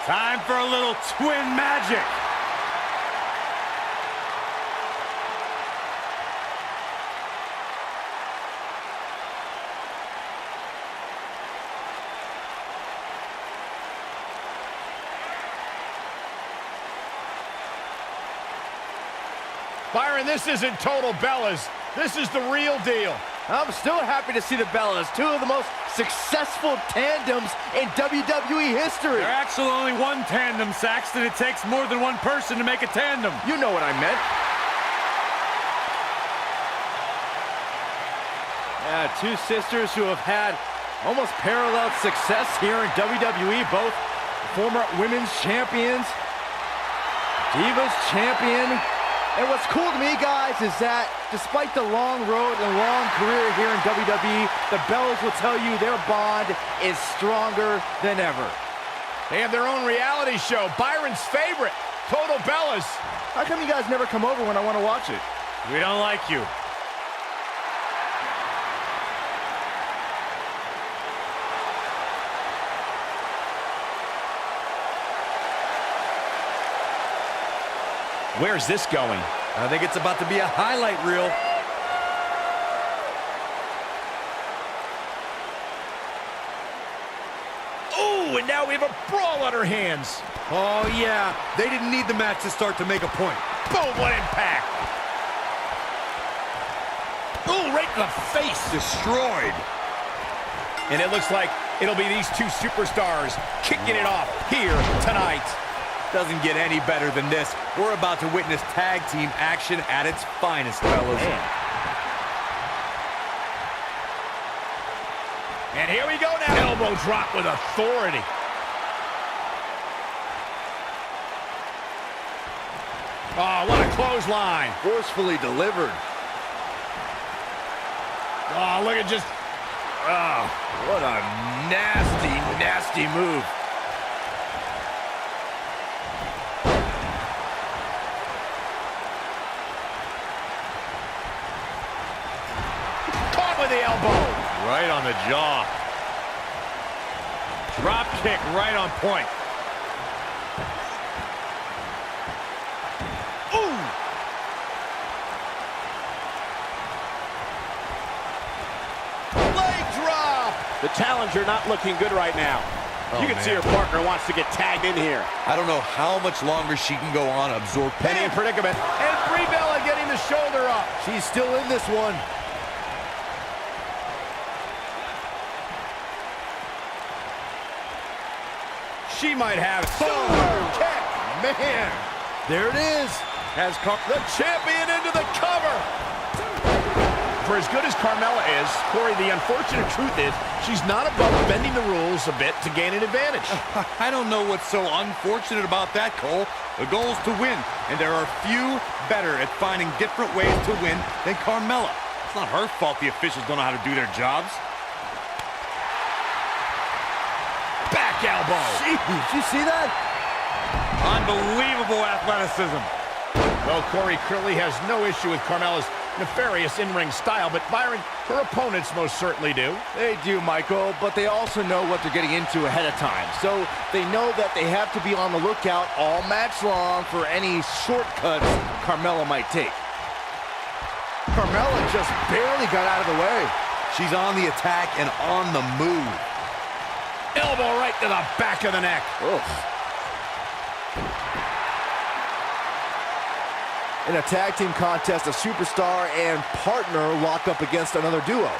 Time for a little twin magic. Byron, this isn't total Bellas. This is the real deal. I'm still happy to see the Bellas, two of the most successful tandems in WWE history. They're actually only one tandem, Saxton. It takes more than one person to make a tandem. You know what I meant. Yeah, two sisters who have had almost parallel success here in WWE, both former women's champions, Divas champion. And what's cool to me, guys, is that despite the long road and long career here in WWE, the Bellas will tell you their bond is stronger than ever. They have their own reality show, Byron's favorite, Total Bellas. How come you guys never come over when I want to watch it? We don't like you. Where's this going? I think it's about to be a highlight reel. Ooh, and now we have a brawl on our hands. Oh, yeah. They didn't need the match to start to make a point. Boom, what impact. Ooh, right in the face. Destroyed. And it looks like it'll be these two superstars kicking it off here tonight. Doesn't get any better than this. We're about to witness tag team action at its finest, fellas. And here we go now. Elbow drop with authority. Oh, what a clothesline. Forcefully delivered. Oh, look at just... Oh, what a nasty, nasty move. The elbow. Right on the jaw. Drop kick right on point. Ooh. Leg drop. The challenger not looking good right now. You can see her partner wants to get tagged in here. I don't know how much longer she can go on, absorb Penny in predicament. And Brie Bella getting the shoulder up. She's still in this one. She might have super kick. Man. There it is. Has the champion into the cover. For as good as Carmella is, Corey, the unfortunate truth is she's not above bending the rules a bit to gain an advantage. I don't know what's so unfortunate about that, Cole. The goal is to win, and there are few better at finding different ways to win than Carmella. It's not her fault the officials don't know how to do their jobs. Back elbow. Jeez, did you see that? Unbelievable athleticism. Well, Corey clearly has no issue with Carmella's nefarious in-ring style, but Byron, her opponents most certainly do. They do, Michael, but they also know what they're getting into ahead of time. So they know that they have to be on the lookout all match long for any shortcuts Carmella might take. Carmella just barely got out of the way. She's on the attack and on the move. Elbow right to the back of the neck. Oof. In a tag team contest, a superstar and partner lock up against another duo.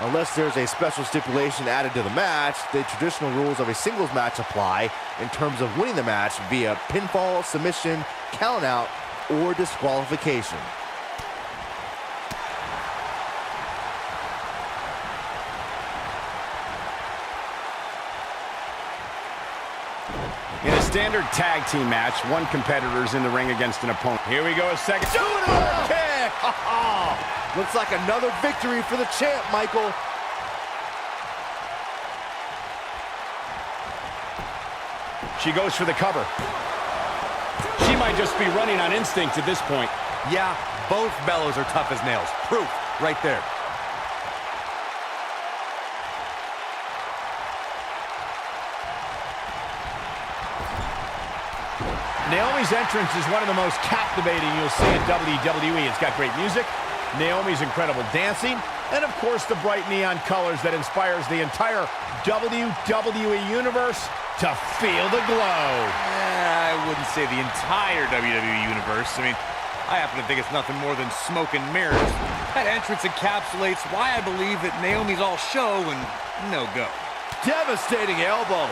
Unless there's a special stipulation added to the match, the traditional rules of a singles match apply in terms of winning the match via pinfall, submission, countout, or disqualification. In a standard tag team match, one competitor is in the ring against an opponent. Here we go, a second. Super kick! Looks like another victory for the champ, Michael. She goes for the cover. She might just be running on instinct at this point. Yeah, both Bellas are tough as nails. Proof right there. Naomi's entrance is one of the most captivating you'll see in WWE. It's got great music, Naomi's incredible dancing, and of course the bright neon colors that inspires the entire WWE Universe to feel the glow. I wouldn't say the entire WWE Universe. I mean, I happen to think it's nothing more than smoke and mirrors. That entrance encapsulates why I believe that Naomi's all show and no go. Devastating elbow.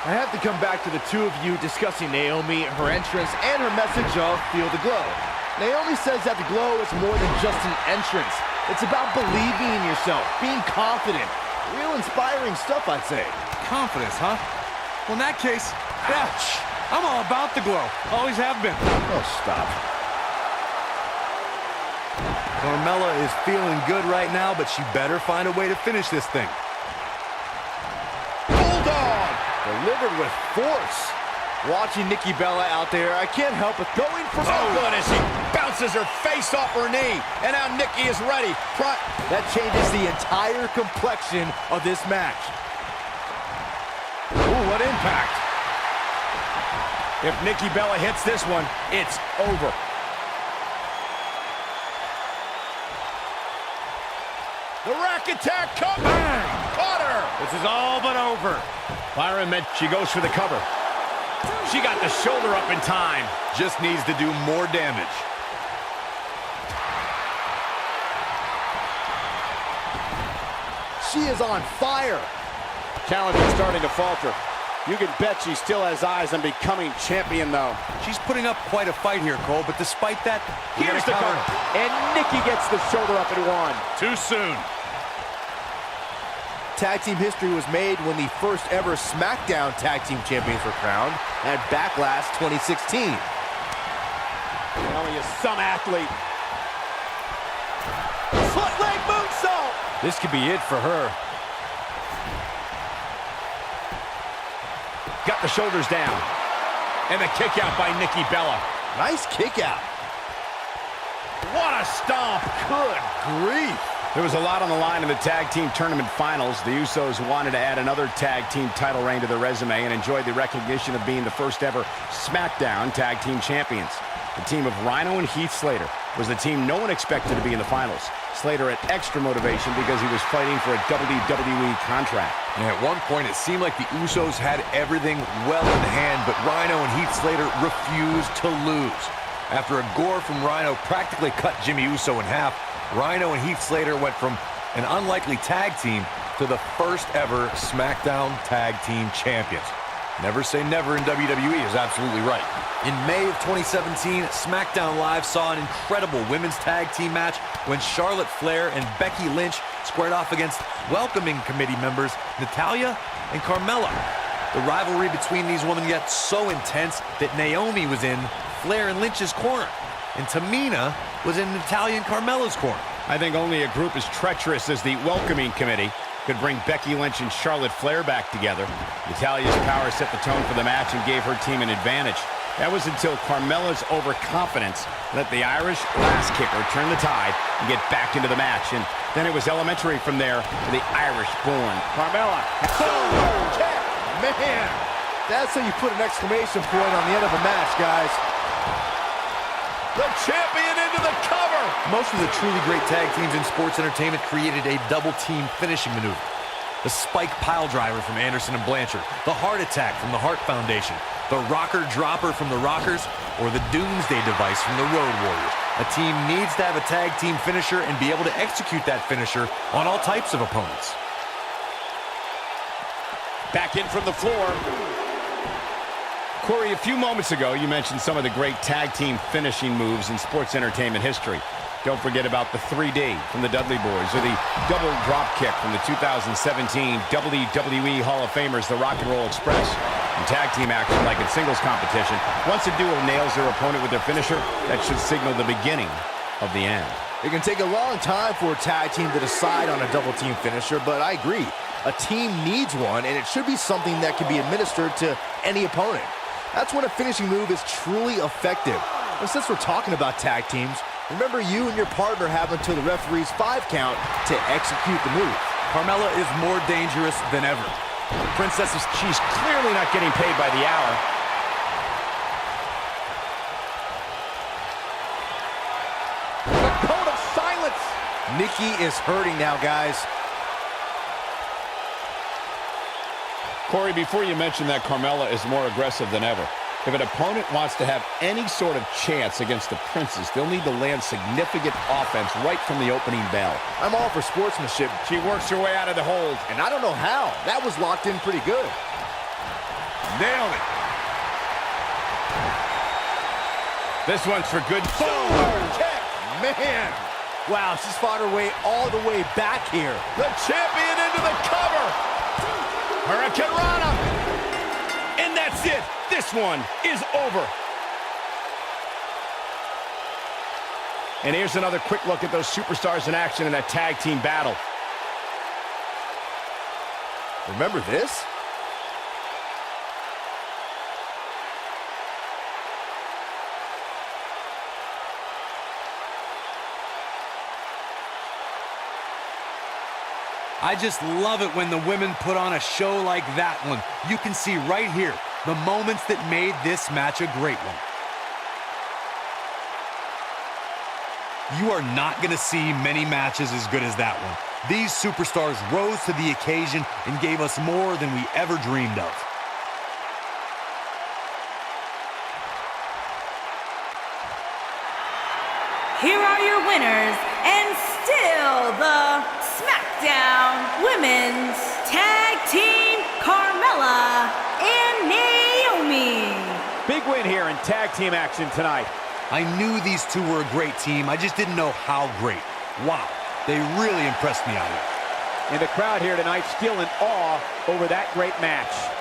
I have to come back to the two of you discussing Naomi, her entrance, and her message of Feel the Glow. Naomi says that the glow is more than just an entrance. It's about believing in yourself, being confident. Real inspiring stuff, I'd say. Confidence, huh? Well, in that case, ouch. I'm all about the glow. Always have been. Oh, stop. Carmella is feeling good right now, but she better find a way to finish this thing. Bulldog! Delivered with force. Watching Nikki Bella out there, I can't help but going for So good as she bounces her face off her knee. And now Nikki is ready. That changes the entire complexion of this match. Ooh, what impact. If Nikki Bella hits this one, it's over. The rack attack comes. Bang! Caught her. This is all but over. Byron meant she goes for the cover. She got the shoulder up in time. Just needs to do more damage. She is on fire. Challenger's starting to falter. You can bet she still has eyes on becoming champion, though. She's putting up quite a fight here, Cole, but despite that, Here's the cover. And Nikki gets the shoulder up and one. Too soon. Tag team history was made when the first ever SmackDown Tag Team Champions were crowned at Backlash 2016. Naomi is some athlete. Foot leg moonsault! This could be it for her. Got the shoulders down. And the kick out by Nikki Bella. Nice kick out. What a stomp. Good grief. There was a lot on the line in the tag team tournament finals. The Usos wanted to add another tag team title reign to their resume and enjoyed the recognition of being the first ever SmackDown tag team champions. The team of Rhino and Heath Slater was the team no one expected to be in the finals. Slater had extra motivation because he was fighting for a WWE contract. And at one point, it seemed like the Usos had everything well in hand, but Rhino and Heath Slater refused to lose. After a gore from Rhino practically cut Jimmy Uso in half, Rhino and Heath Slater went from an unlikely tag team to the first ever SmackDown Tag Team Champions. Never say never in WWE is absolutely right. In May of 2017, SmackDown Live saw an incredible women's tag team match when Charlotte Flair and Becky Lynch squared off against welcoming committee members Natalya and Carmella. The rivalry between these women got so intense that Naomi was in Flair and Lynch's corner, and Tamina was in Natalya and Carmella's corner. I think only a group as treacherous as the welcoming committee could bring Becky Lynch and Charlotte Flair back together. Natalya's power set the tone for the match and gave her team an advantage. That was until Carmella's overconfidence let the Irish last kicker turn the tide and get back into the match. And then it was elementary from there for the Irish-born Carmella. Oh, man, that's how you put an exclamation point on the end of a match, guys. The champion into the cover. Most of the truly great tag teams in sports entertainment created a double-team finishing maneuver. The spike pile driver from Anderson and Blanchard, the heart attack from the Hart Foundation, the rocker dropper from the Rockers, or the Doomsday device from the Road Warriors. A team needs to have a tag team finisher and be able to execute that finisher on all types of opponents. Back in from the floor. Corey, a few moments ago, you mentioned some of the great tag team finishing moves in sports entertainment history. Don't forget about the 3D from the Dudley Boys or the double drop kick from the 2017 WWE Hall of Famers, the Rock and Roll Express. In tag team action, like in singles competition, once a duo nails their opponent with their finisher, that should signal the beginning of the end. It can take a long time for a tag team to decide on a double team finisher, but I agree. A team needs one, and it should be something that can be administered to any opponent. That's when a finishing move is truly effective. And since we're talking about tag teams, remember you and your partner have until the referee's 5 count to execute the move. Carmella is more dangerous than ever. Princess, she's clearly not getting paid by the hour. Nikki is hurting now, guys. Corey, before you mention that Carmella is more aggressive than ever, if an opponent wants to have any sort of chance against the Princess, they'll need to land significant offense right from the opening bell. I'm all for sportsmanship. She works her way out of the hold. And I don't know how. That was locked in pretty good. Nailed it. This one's for good. Boom! Kick. Man. Wow, she's fought her way all the way back here. The champion into the cover. Hurricane Rana. And that's it. This one is over. And here's another quick look at those superstars in action in that tag team battle. Remember this? I just love it when the women put on a show like that one. You can see right here the moments that made this match a great one. You are not going to see many matches as good as that one. These superstars rose to the occasion and gave us more than we ever dreamed of. Here are your winners, and still the SmackDown Women's Tag Team, Carmella and Naomi. Big win here in tag team action tonight. I knew these two were a great team. I just didn't know how great. Wow, they really impressed me out here. And the crowd here tonight still in awe over that great match.